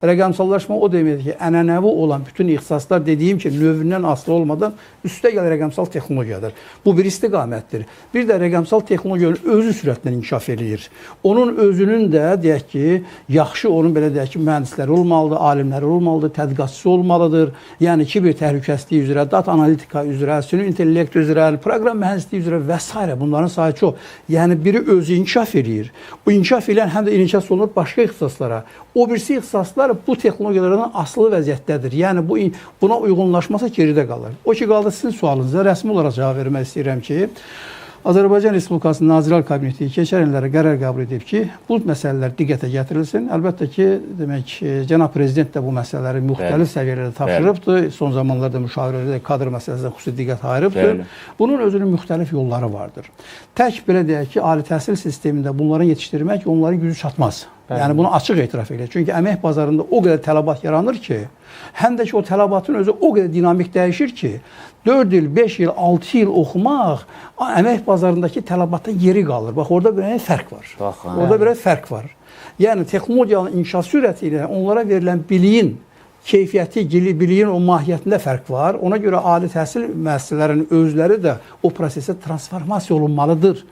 Rəqəmsallaşma o deməkdir ki, ənənəvi olan bütün ixtisaslar dediyim ki, növündən asılı olmadan üstə gəl rəqəmsal texnologiyadır. Bu bir istiqamətdir. Bir də rəqəmsal texnologiyanın özü sürətlə inkişaf eləyir. Onun özünün də, deyək ki, yaxşı, onun belə deyək ki, mühəndisləri olmalıdır, alimləri olmalıdır, tədqiqatçısı olmalıdır. Yəni, kiber təhlükəsizliyi üzrə, data analitika üzrə, süni intellekt üzrə, proqram mühəndisliyi üzrə və s. Bunların sayı çox. Yəni, biri özü inkişaf eləyir. Bu inkişaf eləyən həm də inkişaf olunur başqa ixtisaslara. O birisi ixtisaslar bu texnologiyalardan asılı vəziyyətdədir. Yəni, buna uyğunlaşmasa geridə qalır. O ki, qaldı sizin sualınıza rəsmi olaraq cavab vermək istəyirəm ki, Azərbaycan Respublikasının Nazirlər Kabineti keçən illərə qərar qəbul edib ki, bu məsələlər diqqətə gətirilsin. Əlbəttə ki, demək, Cənab Prezident də bu məsələləri müxtəlif səviyyələrdə tapşırıbdır. Son zamanlarda müşavirədə kadr məsələsinə xüsusi diqqət ayırıbdır. Bunun özünün müxtəlif yolları vardır. Tək belə deyək ki, ali təhsil sistemində bunları yetişdirmək onların gücü çatmaz. Yəni, bunu açıq etiraf edir. Çünki əmək bazarında o qədər tələbat yaranır ki, həm də ki, o tələbatın özü o qədər dinamik dəyişir ki, 4 il, 5 il, 6 il oxumaq əmək bazarındakı tələbatdan yeri qalır. Bax, orada bir fərq var. Orada bir fərq var. Yəni, texnologiyanın inkişaf sürəti ilə onlara verilən biliyin keyfiyyəti, biliyin o mahiyyətində fərq var. Ona görə ali təhsil müəssisələrinin özləri də o prosesə transformasiya olunmalıdır.